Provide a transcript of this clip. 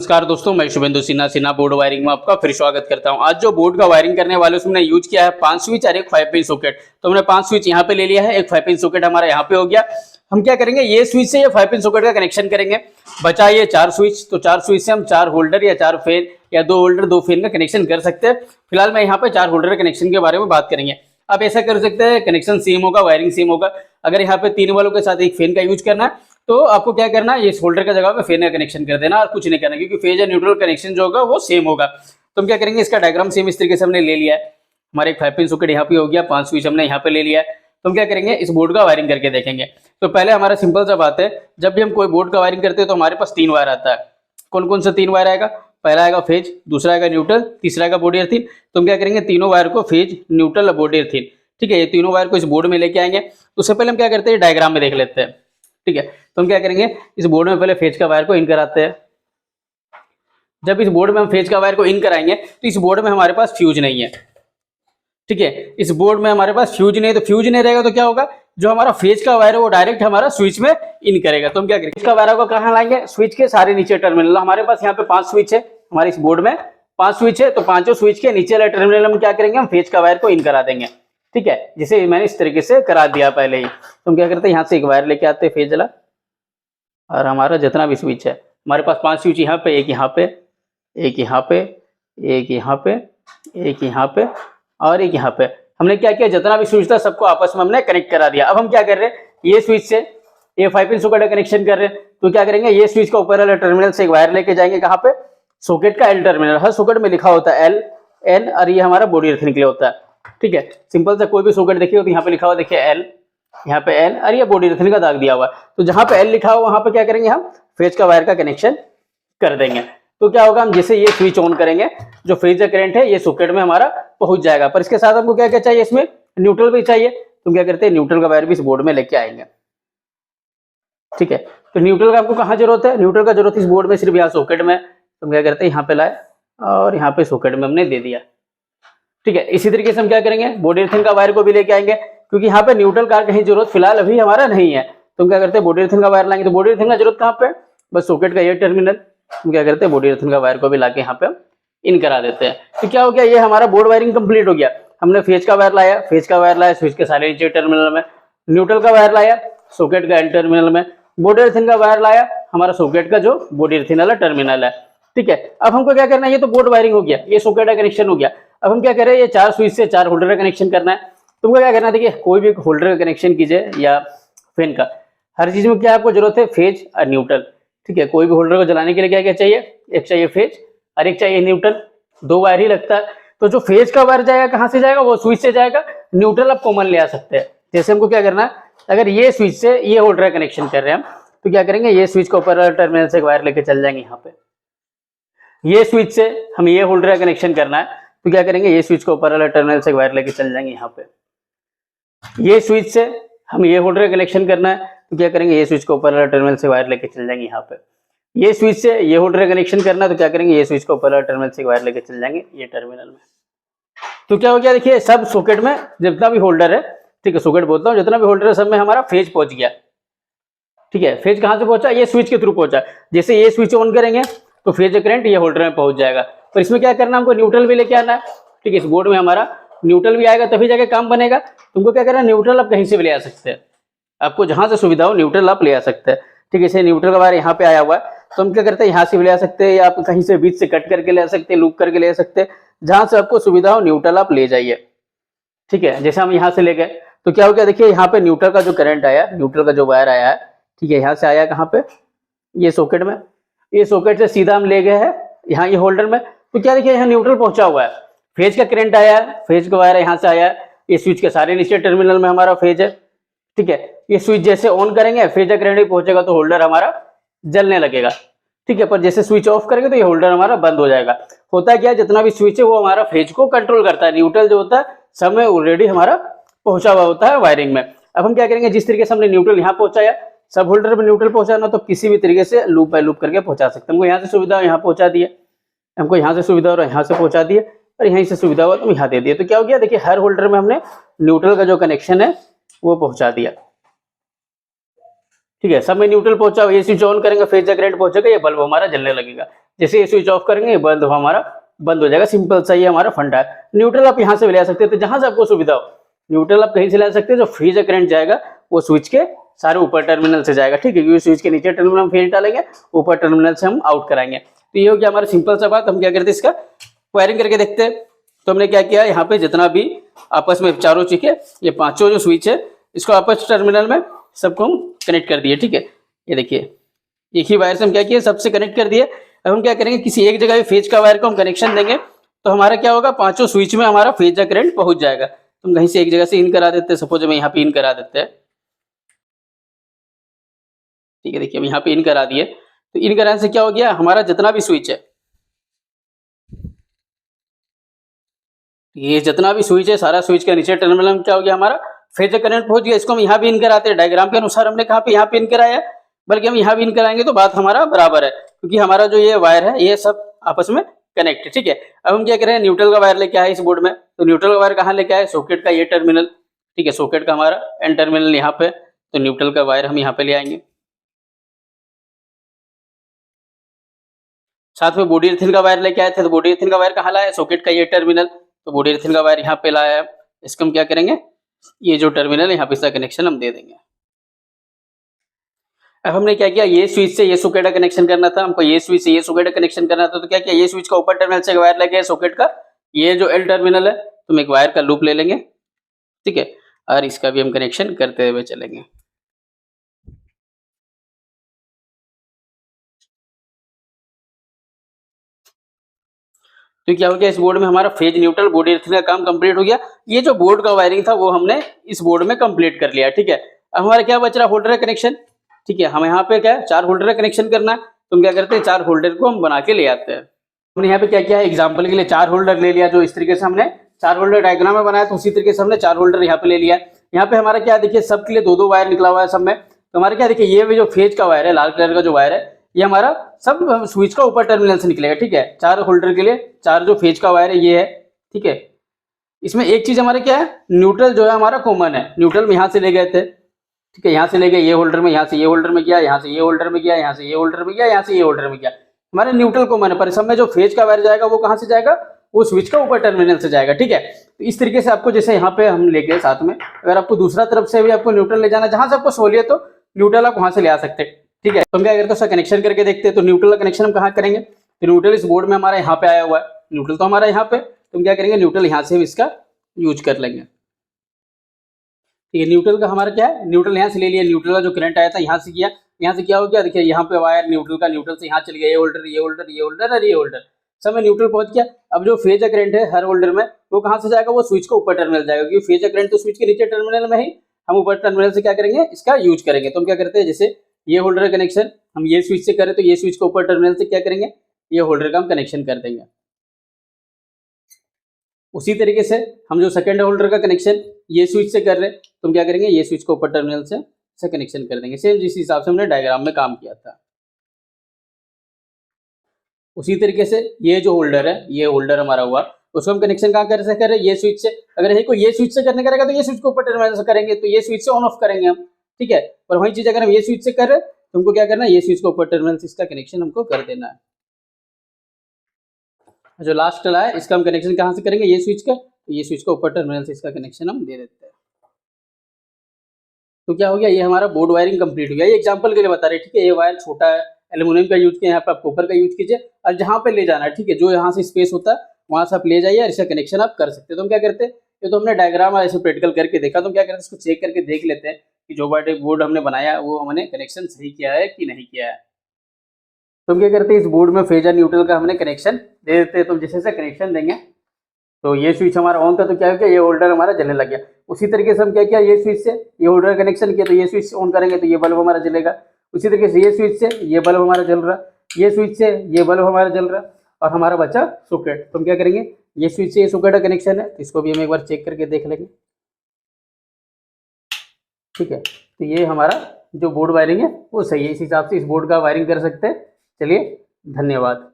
नमस्कार दोस्तों, मैं शुभेंदु सिन्हा बोर्ड वायरिंग में आपका फिर स्वागत करता हूं। आज जो बोर्ड का वायरिंग करने वाले उसमें यूज किया है 5 स्विच और एक 5 पिन सॉकेट। तो हमने 5 स्विच यहां पे ले लिया है, एक 5 पिन सॉकेट हमारा यहां पे हो गया। हम क्या करेंगे, ये स्विच से ये 5 पिन सॉकेट का कनेक्शन करेंगे। बचा ये 4 स्विच, तो 4 स्विच से हम 4 होल्डर या 4 फैन या 2 होल्डर 2 फैन का कनेक्शन कर सकते हैं। फिलहाल मैं यहाँ पे 4 होल्डर कनेक्शन के बारे में बात करेंगे। आप ऐसा कर सकते हैं, कनेक्शन सेम होगा, वायरिंग सेम होगा। अगर यहाँ पे 3 वालों के साथ एक फैन का यूज करना है तो आपको क्या करना है, इस होल्डर का जगह पे फैन का कनेक्शन कर देना और कुछ नहीं करना, क्योंकि फेज और न्यूट्रल कनेक्शन जो होगा वो सेम होगा। तो हम क्या करेंगे, इसका डायग्राम सेम इस तरीके से हमने ले लिया है। हमारे एक 5 पिन सॉकेट यहाँ पे हो गया, 5 स्विच हमने यहाँ पे ले लिया है। तो हम क्या करेंगे, इस बोर्ड का वायरिंग करके देखेंगे। तो पहले हमारा सिंपल सा बात है, जब भी हम कोई बोर्ड का वायरिंग करते हैं तो हमारे पास 3 वायर आता है। कौन कौन सा 3 वायर आएगा? पहला आएगा फेज, दूसरा आएगा न्यूट्रल, तीसरा आएगा बॉडी अर्थिंग। तो हम क्या करेंगे, तीनों वायर को फेज, न्यूट्रल और बॉडी अर्थिंग, ठीक है, ये तीनों वायर को इस बोर्ड में लेके आएंगे। तो उससे पहले हम क्या करते हैं, डायग्राम में देख लेते हैं, ठीक है। तो हम क्या करेंगे, इस बोर्ड में पहले फेज का वायर को इन कराते हैं। जब इस बोर्ड में हम फेज का वायर को इन कराएंगे तो इस बोर्ड में हमारे पास फ्यूज नहीं है, ठीक है। इस बोर्ड में हमारे पास फ्यूज नहीं है, तो फ्यूज नहीं रहेगा तो क्या होगा, जो हमारा फेज का वायर है वो डायरेक्ट हमारा स्विच में इन करेगा। तो हम क्या करेंगे, इसका वायर को कहाँ लाएंगे, स्विच के सारे नीचे टर्मिनल। हमारे पास यहाँ पे 5 स्विच है, हमारे इस बोर्ड में 5 स्विच है, तो पांचों स्विच के नीचे वाले टर्मिनल हम क्या करेंगे, हम फेज का वायर को इन करा देंगे, ठीक है। जिसे मैंने इस तरीके से करा दिया पहले ही। तो हम क्या करते हैं, यहाँ से एक वायर लेके आते हैं फेज वाला, और हमारा जितना भी स्विच है, हमारे पास 5 स्विच यहाँ पे, एक यहाँ पे, एक यहाँ पे, एक यहाँ पे, एक यहाँ पे और एक यहाँ पे। हमने क्या किया, जितना भी स्विच था सबको आपस में हमने कनेक्ट करा दिया। अब हम क्या कर रहे हैं, ये स्विच से ये 5 पिन सॉकेट का कनेक्शन कर रहे हैं। तो क्या करेंगे, ये स्विच का ऊपर वाले टर्मिनल से एक वायर लेके जाएंगे, कहाँ पे, सॉकेट का एल टर्मिनल। हर सॉकेट में लिखा होता है एल, एन, और ये हमारा बॉडी अर्थिंग के लिए होता है, ठीक है। सिंपल सा कोई भी सॉकेट देखिए तो यहाँ पे लिखा हुआ देखिए एल, यहाँ पे एल, और ये बॉडी अर्थिंग का दाग दिया हुआ है। तो जहां पे एल लिखा हुआ वहां पे क्या करेंगे, हम फेज का वायर का कनेक्शन कर देंगे। तो क्या होगा, हम जैसे ये स्विच ऑन करेंगे, जो फेज का करंट है ये सॉकेट में हमारा पहुंच जाएगा। पर इसके साथ हमको क्या क्या चाहिए, इसमें न्यूट्रल भी चाहिए। तो क्या करते हैं, न्यूट्रल का वायर भी इस बोर्ड में लेके आएंगे, ठीक है। तो न्यूट्रल का आपको कहाँ जरूरत है, न्यूट्रल का जरूरत इस बोर्ड में सिर्फ यहाँ सॉकेट में। तो हम क्या करते हैं, यहाँ पे लाए और यहाँ पे सॉकेट में हमने दे दिया, ठीक है। इसी तरीके से हम क्या करेंगे, बॉडी अर्थिंग का वायर को भी लेके आएंगे, क्योंकि यहाँ पे न्यूट्रल का कहीं जरूरत फिलहाल अभी हमारा नहीं है। तो हम क्या करते हैं, बॉडी अर्थिंग का वायर लाएंगे। तो बॉडी अर्थिंग का जरूरत कहाँ पे, बस सॉकेट का ये टर्मिनल। हम क्या करते हैं, बॉडी अर्थिंग का वायर को भी लाके यहाँ पे इन करा देते हैं। तो क्या हो गया, ये हमारा बोर्ड वायरिंग कंप्लीट हो गया। हमने फेज का वायर लाया, फेज का वायर लाया स्विच के सारे नीचे टर्मिनल में, न्यूट्रल का वायर लाया सॉकेट का एल टर्मिनल में, बॉडी अर्थिंग का वायर लाया हमारा सॉकेट का जो बॉडी अर्थिंग वाला टर्मिनल है, ठीक है। अब हमको क्या करना है, ये तो बोर्ड वायरिंग हो गया, ये सॉकेट का कनेक्शन हो गया। अब हम क्या करें, ये 4 स्विच से 4 होल्डर का कनेक्शन करना है। तुमको क्या करना है, देखिए कोई भी होल्डर का कनेक्शन कीजिए या फैन का, हर चीज में क्या आपको जरूरत है, फेज और न्यूट्रल, ठीक है। कोई भी होल्डर को जलाने के लिए क्या क्या चाहिए, एक चाहिए फेज और एक चाहिए न्यूट्रल, 2 वायर ही लगता है। तो जो फेज का वायर जाएगा कहाँ से जाएगा, वो स्विच से जाएगा। न्यूट्रल आप कॉमन ले आ सकते हैं। जैसे हमको क्या करना है, अगर ये स्विच से ये होल्डर का कनेक्शन कर रहे हैं हम, तो क्या करेंगे, ये स्विच का ऊपर टर्मिनल से एक वायर लेके चल जाएंगे यहाँ पे। ये स्विच से हम ये होल्डर का कनेक्शन करना है, तो क्या करेंगे, ये स्विच को ऊपर वाला टर्मिनल से वायर लेके चल जाएंगे यहाँ पे। ये स्विच से हम ये होल्डर का कनेक्शन करना है, तो क्या करेंगे, ये स्विच को ऊपर वाला टर्मिनल से वायर लेके चल जाएंगे यहाँ पे। ये स्विच से ये होल्डर का कनेक्शन करना है, तो क्या करेंगे, ये स्विच को ऊपर वाला टर्मिनल से वायर लेके चल जाएंगे ये टर्मिनल में। तो क्या हो गया, देखिए सब सॉकेट में जितना भी होल्डर है, ठीक है, सॉकेट बोलता हूँ, जितना भी होल्डर है सब में हमारा फेज पहुंच गया, ठीक है। फेज कहाँ से पहुंचा, ये स्विच के थ्रू पहुंचा। जैसे ये स्विच ऑन करेंगे तो फेज करंट ये होल्डर में पहुंच जाएगा। पर इसमें क्या करना, हमको न्यूट्रल भी लेके आना है, ठीक है। इस बोर्ड में हमारा न्यूट्रल भी आएगा तभी जाके काम बनेगा। तुमको क्या करना है, न्यूट्रल आप कहीं से भी ले आ सकते हैं, आपको जहां से सुविधा हो न्यूट्रल आप ले आ सकते हैं, ठीक है। इसे न्यूट्रल का वायर यहाँ पे आया हुआ है, तो हम क्या करते हैं, यहाँ से भी ले आ सकते हैं, या आप कहीं से बीच से कट करके ले आ सकते हैं, लूप करके ले आ सकते हैं, जहां से आपको सुविधा हो न्यूट्रल आप ले जाइए, ठीक है। जैसे हम यहाँ से ले गए तो क्या हो गया, देखिए यहाँ पे न्यूट्रल का जो करंट आया, न्यूट्रल का जो वायर आया है, ठीक है, यहाँ से आया कहाँ पे, ये सॉकेट में, ये सॉकेट से सीधा हम ले गए हैं यहाँ ये होल्डर में। तो क्या देखिए, यहाँ न्यूट्रल पहुंचा हुआ है, फेज का करंट आया है, फेज का वायर यहाँ से आया है, ये स्विच के सारे नीचे टर्मिनल में हमारा फेज है, ठीक है। ये स्विच जैसे ऑन करेंगे फेज का करंट पहुंचेगा तो होल्डर हमारा जलने लगेगा, ठीक है। पर जैसे स्विच ऑफ करेंगे तो ये होल्डर हमारा बंद हो जाएगा। होता क्या है, जितना भी स्विच है वो हमारा फेज को कंट्रोल करता है, न्यूट्रल जो होता है सब में ऑलरेडी हमारा पहुंचा हुआ होता है वायरिंग में। अब हम क्या करेंगे, जिस तरीके से हमने न्यूट्रल यहाँ पहुंचाया, सब होल्डर में न्यूट्रल पहुंचाना तो किसी भी तरीके से लूप बाय लूप करके पहुंचा सकते हैं। हमको यहाँ से सुविधा यहाँ पहुंचा दिए, हमको यहाँ से सुविधा हो रहा है यहाँ से पहुंचा दिए, और यहीं से सुविधा हुआ तो यहाँ दे दिए। तो क्या हो गया, देखिए हर होल्डर में हमने न्यूट्रल का जो कनेक्शन है वो पहुंचा दिया, ठीक है। सब में न्यूट्रल पहुंचा, ये स्विच ऑन करेंगे फेज का करंट पहुंचेगा, ये बल्ब हमारा जलने लगेगा। जैसे ये स्विच ऑफ करेंगे बल्ब हमारा बंद हो जाएगा। सिंपल सा ये हमारा फंडा है। न्यूट्रल आप यहाँ से भी ले सकते हैं, तो जहां से आपको सुविधा हो न्यूट्रल आप कहीं से ले सकते हैं। जो फ्रीज करंट जाएगा वो स्विच के सारे ऊपर टर्मिनल से जाएगा, ठीक है, क्योंकि स्विच के नीचे टर्मिनल हम फेज डालेंगे, ऊपर टर्मिनल से हम आउट कराएंगे। तो ये हो गया हमारा सिंपल सा बात। हम क्या करते हैं, इसका वायरिंग करके देखते हैं। तो हमने क्या किया, यहाँ पे जितना भी आपस में चारों चीजें, ये पांचों जो स्विच है इसको आपस टर्मिनल में सबको हम कनेक्ट कर दिए, ठीक है। ये देखिए एक ही वायर से हम क्या किए, सबसे कनेक्ट कर दिए। अब हम क्या करेंगे, किसी एक जगह फेज का वायर को हम कनेक्शन देंगे तो हमारा क्या होगा, पांचों स्विच में हमारा फेज का करंट पहुंच जाएगा। तो हम कहीं से एक जगह से इन करा देते हैं, सपोज हम यहाँ पे इन करा देते हैं, ठीक है। देखिए हम यहाँ पे इन करा दिए, तो इन कराने से क्या हो गया, हमारा जितना भी स्विच है, ये जितना भी स्विच है सारा स्विच के नीचे टर्मिनल में क्या हो गया, हमारा फेज करंट पहुंच गया। इसको हम यहाँ भी इन कराते हैं, डायग्राम के अनुसार हमने कहा पे यहाँ पे इन कराया, बल्कि हम यहाँ भी इन कराएंगे तो बात हमारा बराबर है, क्योंकि हमारा जो ये वायर है ये सब आपस में कनेक्ट है, ठीक है। अब हम क्या करें, न्यूट्रल का वायर लेके आए इस बोर्ड में। तो न्यूट्रल का वायर कहाँ लेके आए, सॉकेट का ये टर्मिनल, ठीक है, सॉकेट का हमारा एन टर्मिनल यहाँ पे, तो न्यूट्रल का वायर हम यहाँ पे ले आएंगे। साथ में बॉडी अर्थिंग का वायर लेके आए थे, तो बॉडी अर्थिंग का वायर कहाँ लाया, सॉकेट का ये टर्मिनल, तो बॉडी अर्थिंग का वायर यहाँ पे लाया है। इसको हम क्या करेंगे, ये जो टर्मिनल है यहाँ पे इसका कनेक्शन हम दे देंगे। अब हमने क्या किया, ये स्विच से ये सॉकेट का कनेक्शन करना था, हमको ये स्विच से ये सॉकेट का कनेक्शन करना था। तो क्या किया, ये स्विच का ऊपर टर्मिनल से वायर लगे सॉकेट का, ये जो एल टर्मिनल है, तो हम एक वायर का लूप ले लेंगे, ठीक है, और इसका भी हम कनेक्शन करते हुए चलेंगे। तो क्या हो गया, इस बोर्ड में हमारा फेज न्यूट्रल बॉडी अर्थिंग का काम कंप्लीट हो गया। ये जो बोर्ड का वायरिंग था वो हमने इस बोर्ड में कंप्लीट कर लिया, ठीक है। अब हमारा क्या बच रहा, होल्डर कनेक्शन, ठीक है। हम यहाँ पे क्या है, 4 होल्डर का कनेक्शन करना है। तो हम क्या करते हैं, 4 होल्डर को हम बना के ले आते हैं। हमने यहाँ पे क्या किया है, एग्जाम्पल के लिए 4 होल्डर ले लिया, जो इस तरीके से हमने 4 होल्डर डायग्राम में बनाया, तो उसी तरीके से हमने 4 होल्डर यहाँ पे ले लिया। यहाँ पे हमारा क्या देखिए, सबके लिए 2-2 वायर निकला हुआ है सब में। तो हमारा क्या देखिए, ये जो फेज का वायर है, लाल कलर का जो वायर है, ये हमारा सब स्विच का ऊपर टर्मिनल से निकलेगा, ठीक है। 4 होल्डर के लिए 4 जो फेज का वायर है ये है, ठीक है। इसमें एक चीज हमारे क्या है, न्यूट्रल जो है हमारा कॉमन है। न्यूट्रल में यहाँ से ले गए थे, ठीक है, यहाँ से ले गए ये होल्डर में, यहाँ से ये होल्डर में गया, यहाँ से ये होल्डर में गया, यहाँ से ये होल्डर में गया, यहाँ से ये होल्डर में गया। हमारे न्यूट्रल कॉमन है, पर सब में जो फेज का वायर जाएगा वो कहाँ से जाएगा, वो स्विच का ऊपर टर्मिनल से जाएगा, ठीक है। तो इस तरीके से आपको, जैसे यहाँ पे हम ले गए साथ में, अगर आपको दूसरा तरफ से भी आपको न्यूट्रल ले जाना, जहां से आपको सहूलियत हो न्यूट्रल आप वहां से ले आ सकते हैं, ठीक है। तो हम क्या करते हैं, उसका कनेक्शन करके देखते हैं। तो न्यूट्रल का कनेक्शन हम कहाँ करेंगे, तो न्यूट्रल इस बोर्ड में हमारा यहाँ पे आया हुआ है, न्यूट्रल तो हमारा यहाँ पे, तो हम क्या करेंगे, न्यूट्रल यहाँ से भी इसका यूज कर लेंगे, ठीक है। न्यूट्रल का हमारा क्या है, न्यूट्रल यहाँ से ले लिया, न्यूट्रल का जो करंट आया था यहाँ से किया, यहाँ से क्या हो गया, देखिए यहाँ पे वायर न्यूट्रल का, न्यूट्रल से यहाँ चल गया, ये होल्डर ये होल्डर ये होल्डर और ये होल्डर, सब में न्यूट्रल पहुंच गया। अब जो फेज करंट है हर होल्डर में, वो कहाँ से जाएगा, वो स्विच को ऊपर टर्मिनल जाएगा, क्योंकि फेज करंट तो स्विच के नीचे टर्मिनल में ही, हम ऊपर टर्मिनल से क्या करेंगे, इसका यूज करेंगे। तो हम क्या करते हैं, जैसे ये होल्डर कनेक्शन हम ये स्विच से करें, तो ये स्विच को ऊपर टर्मिनल से क्या करेंगे, ये होल्डर का हम कनेक्शन कर देंगे। उसी तरीके से हम जो सेकंड होल्डर का कनेक्शन ये स्विच से कर रहे हैं, तो हम क्या करेंगे, ये स्विच को ऊपर टर्मिनल से कनेक्शन कर देंगे, सेम जिस हिसाब से हमने डायग्राम में काम किया था। उसी तरीके से ये जो होल्डर है, ये होल्डर हमारा हुआ, उसको हम कनेक्शन कहाँ कर से कर रहे हैं, ये स्विच से। अगर ये को ये स्विच से करने करेगा तो ये स्विच को ऊपर टर्मिनल से करेंगे, तो ये स्विच से ऑन ऑफ करेंगे हम, ठीक है। पर वही चीज अगर हम ये स्विच से कर रहे हैं, तो हमको क्या करना है, ये स्विच को ऊपर टर्मिनल से इसका कनेक्शन हमको कर देना है। जो लास्ट चला है इसका हम कनेक्शन कहाँ से करेंगे, ये स्विच का, तो ये स्विच को ऊपर टर्मिनल से इसका कनेक्शन हम दे देते हैं। तो क्या हो गया, ये हमारा बोर्ड वायरिंग कंप्लीट हो गया। ये एग्जांपल के लिए बता रहे, ठीक है। ये वायर छोटा है, एल्यूमिनियम का यूज किया, यहाँ पे आप कॉपर का यूज कीजिए, और जहाँ पे ले जाना है, ठीक है, जो यहाँ से स्पेस होता है वहां से आप ले जाइए और इसका कनेक्शन आप कर सकते हैं। तो हम क्या करते हैं, ये तो हमने डायग्राम ऐसे प्रैक्टिकल करके देखा, तो हम क्या करते हैं, इसको चेक करके देख लेते हैं कि जो बोर्ड हमने बनाया वो हमने कनेक्शन सही किया है कि नहीं किया है। तो हम क्या करते हैं, इस बोर्ड में फेज और न्यूट्रल का हमने कनेक्शन दे देते हैं। तो जैसे से कनेक्शन देंगे, तो ये स्विच हमारा ऑन था, तो क्या हो गया, ये होल्डर हमारा जलने लग गया। उसी तरीके से हम क्या किया, ये स्विच से ये होल्डर कनेक्शन किया, तो ये स्विच ऑन करेंगे तो ये बल्ब हमारा जलेगा। उसी तरीके से ये स्विच से ये बल्ब हमारा जल रहा, ये स्विच से ये बल्ब हमारा जल रहा, और हमारा बचा सॉकेट। तो हम क्या करेंगे, ये स्विच से ये सॉकेट का कनेक्शन है, तो इसको भी हम एक बार चेक करके देख लेंगे, ठीक है। तो ये हमारा जो बोर्ड वायरिंग है वो सही है, इस हिसाब से इस बोर्ड का वायरिंग कर सकते हैं। चलिए, धन्यवाद।